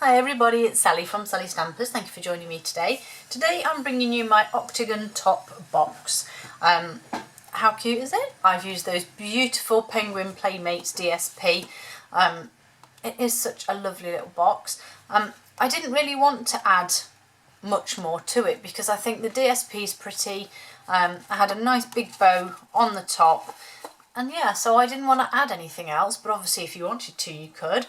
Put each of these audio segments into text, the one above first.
Hi everybody, it's Sally from Sallystampers. Thank you for joining me today. Today I'm bringing you my Octagon top box. How cute is it? I've used those beautiful Penguin Playmates DSP. It is such a lovely little box. I didn't really want to add much more to it because I think the DSP is pretty. I had a nice big bow on the top, and yeah, so I didn't want to add anything else, but obviously if you wanted to you could.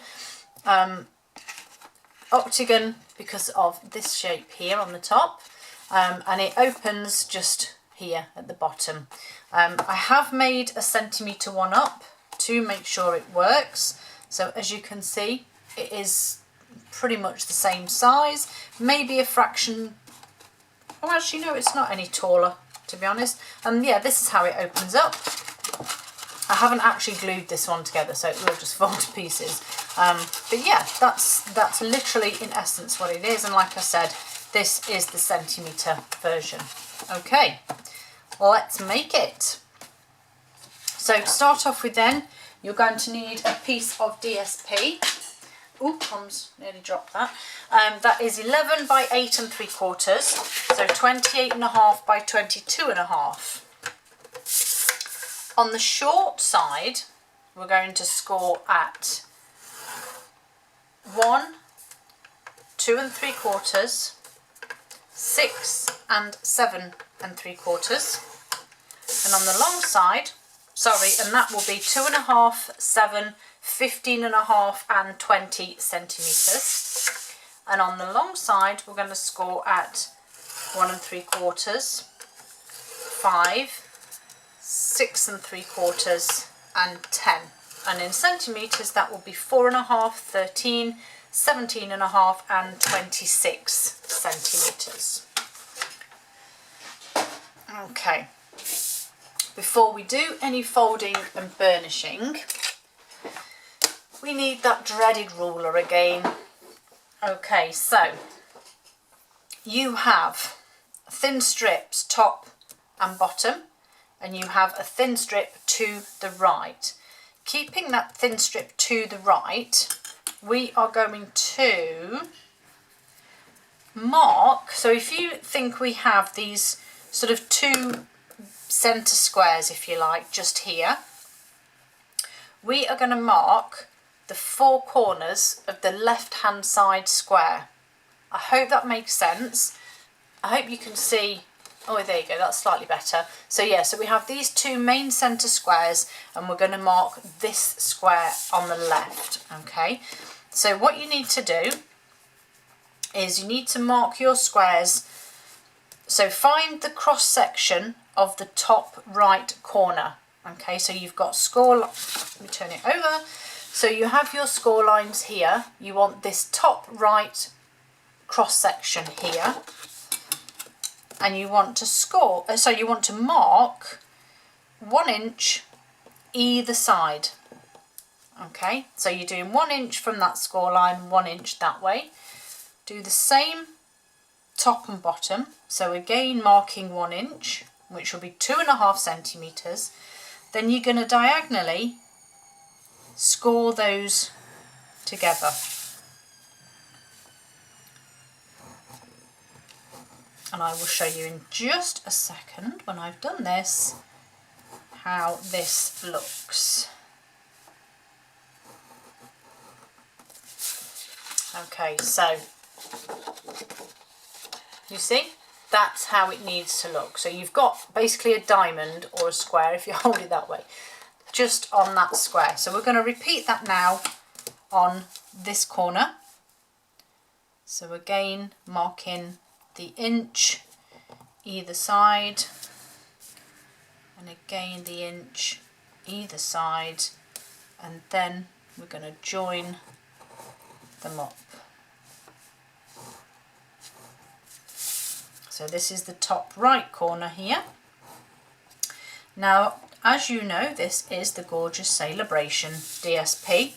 Octagon because of this shape here on the top, and it opens just here at the bottom. I have made a centimetre one up to make sure it works, so as you can see it is pretty much the same size, maybe a fraction. Oh, actually no, it's not any taller, to be honest. And yeah, this is how it opens up. I haven't actually glued this one together, so it will just fall to pieces. But yeah, that's literally in essence what it is. And like I said, this is the centimetre version. Okay, let's make it. So to start off with then, you're going to need a piece of DSP. Oh, crumbs, nearly dropped that. That is 11 by 8 3/4, so 28.5 by 22.5. On the short side, we're going to score at 1, 2 3/4, 6 and 7 3/4, and on the long side, and that will be 2.5, 7, 15.5 and 20 centimetres. And on the long side, we're going to score at 1 3/4, 5, 6 3/4 and 10. And in centimetres, that will be 4.5, 13, 17.5 and 26 centimetres. Okay, before we do any folding and burnishing, we need that dreaded ruler again. Okay, so you have thin strips top and bottom, and you have a thin strip to the right. Keeping that thin strip to the right, we are going to mark. So if you think we have these sort of two centre squares, if you like, just here, we are going to mark the 4 corners of the left hand side square. I hope that makes sense. I hope you can see. Oh, there you go, that's slightly better. So yeah, so we have these 2 main centre squares, and we're going to mark this square on the left, okay? So what you need to do is you need to mark your squares. So find the cross section of the top right corner, okay? So you've got score, let me turn it over. So you have your score lines here. You want this top right cross section here. And you want to score, so you want to mark 1 inch either side. Okay, so you're doing 1 inch from that score line, 1 inch that way. Do the same top and bottom. So again, marking 1 inch, which will be 2.5 centimetres. Then you're going to diagonally score those together. And I will show you in just a second, when I've done this, how this looks. Okay, so you see, that's how it needs to look. So you've got basically a diamond or a square, if you hold it that way, just on that square. So we're going to repeat that now on this corner. So again, marking the inch either side, and again the inch either side, and then we're going to join them up. So this is the top right corner here. Now, as you know, this is the gorgeous Celebration DSP.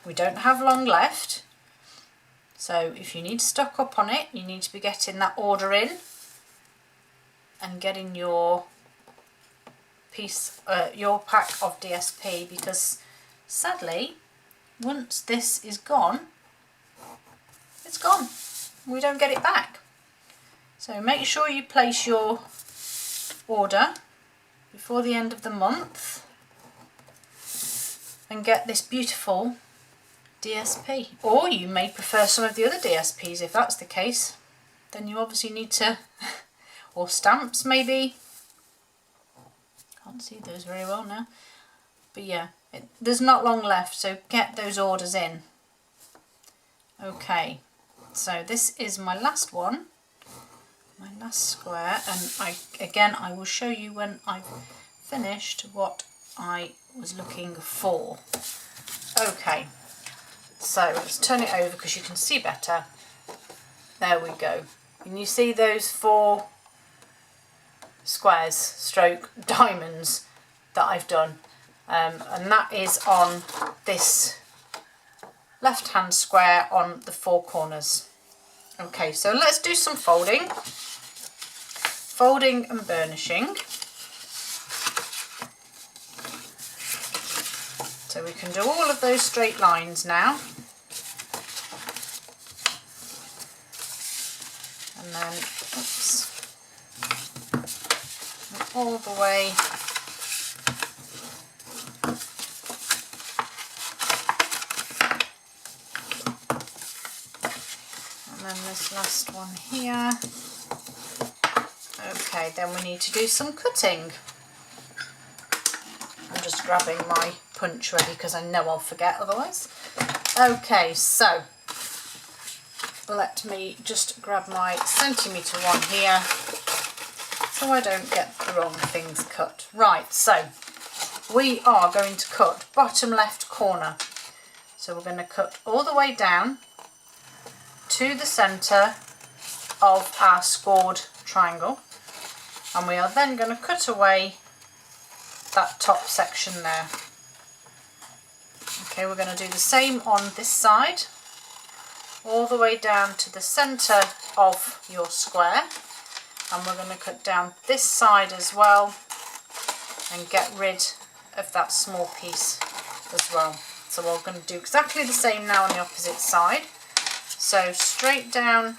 We don't have long left. So if you need to stock up on it, you need to be getting that order in and getting your your pack of DSP, because sadly, once this is gone, it's gone. We don't get it back. So make sure you place your order before the end of the month and get this beautiful DSP. Or you may prefer some of the other DSPs. If that's the case, then you obviously need to, or stamps maybe. Can't see those very well now. But yeah, there's not long left, so get those orders in. Okay, so this is my last one, my last square, and I will show you when I've finished what I was looking for. Okay, so let's turn it over because you can see better. There we go. Can you see those 4 squares stroke diamonds that I've done? And that is on this left hand square on the 4 corners. Okay, so let's do some folding and burnishing. So we can do all of those straight lines now, and then oops, all the way and this last one here. Okay, then we need to do some cutting. I'm just grabbing my punch ready because I know I'll forget otherwise. Okay, so let me just grab my centimetre one here so I don't get the wrong things cut. Right, so we are going to cut bottom left corner. So we're going to cut all the way down to the centre of our scored triangle, and we are then going to cut away that top section there. Okay, we're going to do the same on this side, all the way down to the centre of your square, and we're going to cut down this side as well and get rid of that small piece as well. So we're going to do exactly the same now on the opposite side. So straight down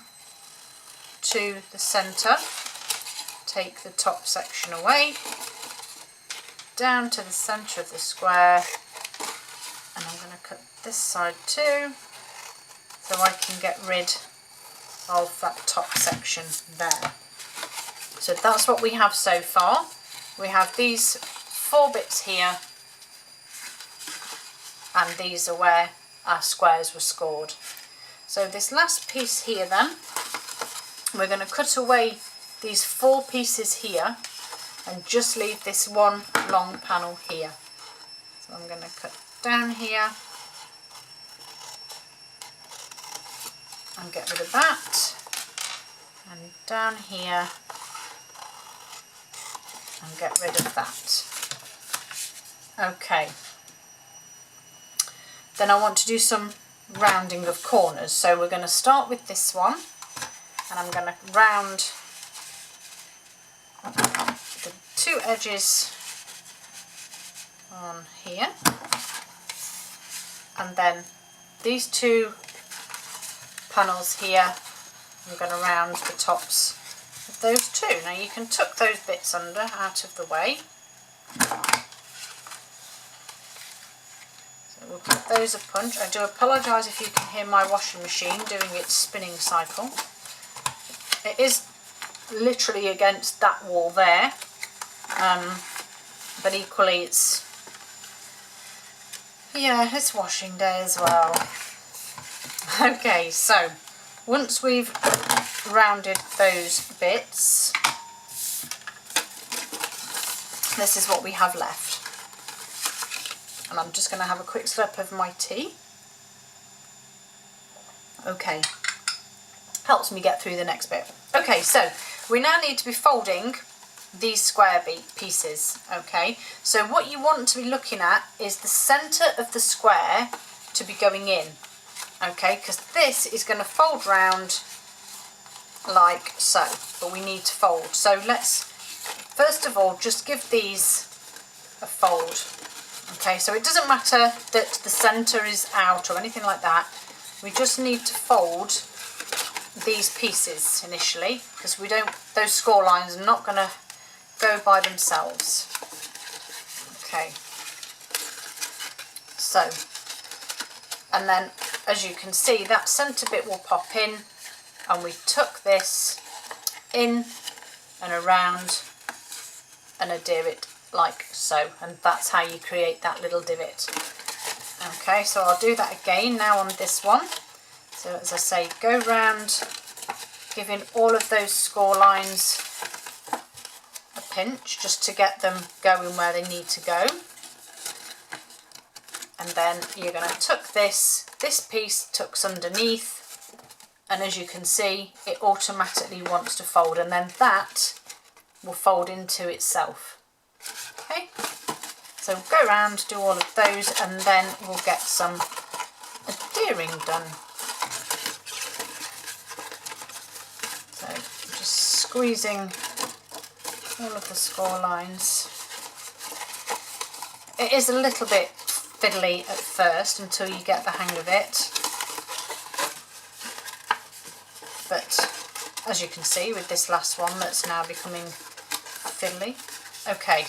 to the centre, take the top section away, down to the centre of the square, and I'm going to cut this side too so I can get rid of that top section there. So that's what we have so far. We have these 4 bits here, and these are where our squares were scored. So this last piece here then, we're going to cut away these 4 pieces here and just leave this one long panel here. So I'm going to cut down here and get rid of that, and down here and get rid of that. Okay, then I want to do some rounding of corners, so we're going to start with this one, and I'm going to round the 2 edges on here, and then these 2 panels here, I'm going to round the tops of those 2. Now you can tuck those bits under out of the way. So we'll give those a punch. I do apologise if you can hear my washing machine doing its spinning cycle. It is literally against that wall there, but equally it's washing day as well. Okay, so once we've rounded those bits, this is what we have left. And I'm just going to have a quick slurp of my tea. Okay, helps me get through the next bit. Okay, so we now need to be folding these square pieces. Okay, so what you want to be looking at is the centre of the square to be going in. Okay, because this is going to fold round like so, but we need to fold. So let's first of all just give these a fold. Okay, so it doesn't matter that the centre is out or anything like that. We just need to fold these pieces initially, because we don't, those score lines are not going to go by themselves. Okay, so, and then as you can see, that centre bit will pop in, and we tuck this in and around and adhere it like so, and that's how you create that little divot. Okay, so I'll do that again now on this one. So as I say, go round, giving all of those score lines a pinch just to get them going where they need to go. And then you're going to tuck this piece tucks underneath, and as you can see, it automatically wants to fold, and then that will fold into itself. Okay, so go around, do all of those, and then we'll get some adhering done. So just squeezing all of the score lines. It is a little bit fiddly at first until you get the hang of it, but as you can see with this last one, that's now becoming fiddly. Okay,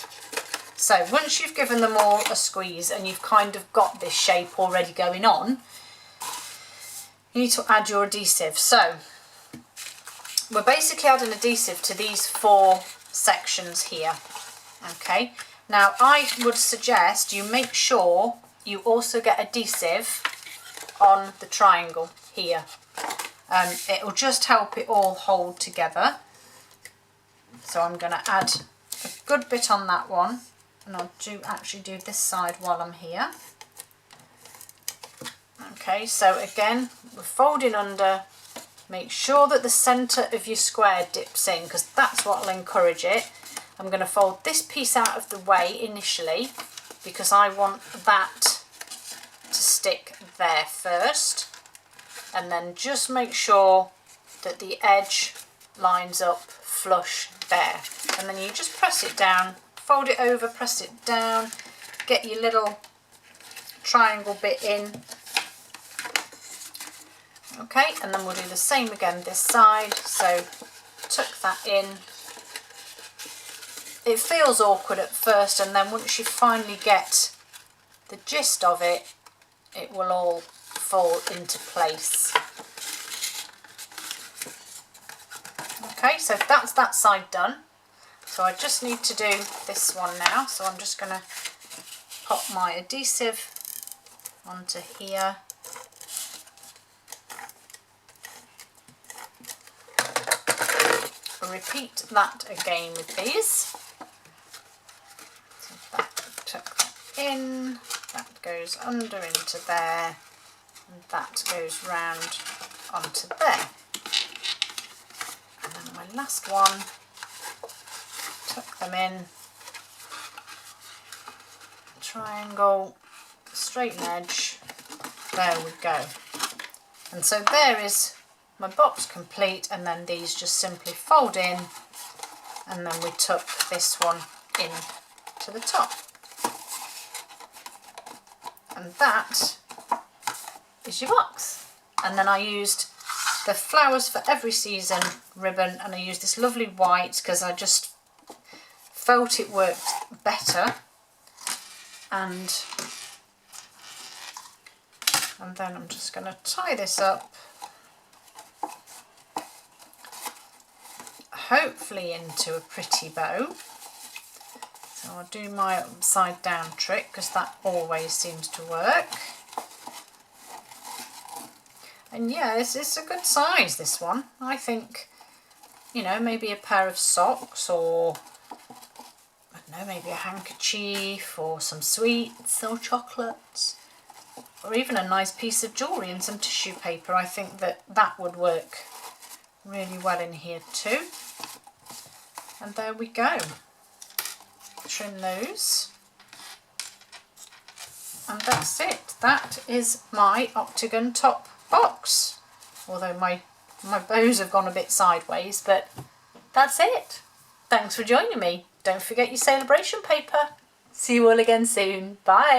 so once you've given them all a squeeze and you've kind of got this shape already going on, you need to add your adhesive. So we're basically adding adhesive to these 4 sections here. Okay, now I would suggest you make sure you also get adhesive on the triangle here. It will just help it all hold together. So I'm going to add a good bit on that one, and I'll actually do this side while I'm here. Okay, so again, we're folding under. Make sure that the centre of your square dips in, because that's what will encourage it. I'm going to fold this piece out of the way initially, because I want that to stick there first, and then just make sure that the edge lines up flush there, and then you just press it down, fold it over, press it down, get your little triangle bit in. Okay, and then we'll do the same again this side, so tuck that in. It feels awkward at first, and then once you finally get the gist of it, it will all fall into place. Okay, so that's that side done. So I just need to do this one now, so I'm just going to pop my adhesive onto here. Repeat that again with these. So that, tuck that in, that goes under into there, and that goes round onto there. And then my last one, tuck them in, triangle, straighten edge, there we go. And so there is my box complete, and then these just simply fold in, and then we tuck this one in to the top. And that is your box. And then I used the Flowers for Every Season ribbon, and I used this lovely white because I just felt it worked better. And then I'm just going to tie this up, hopefully into a pretty bow. So I'll do my upside down trick because that always seems to work. And yeah, it's a good size, this one. I think, you know, maybe a pair of socks, or I don't know, maybe a handkerchief or some sweets or chocolates, or even a nice piece of jewellery and some tissue paper. I think that would work really well in here too. And there we go. Trim those. And that's it. That is my Octagon top box. Although my bows have gone a bit sideways, but that's it. Thanks for joining me. Don't forget your celebration paper. See you all again soon. Bye.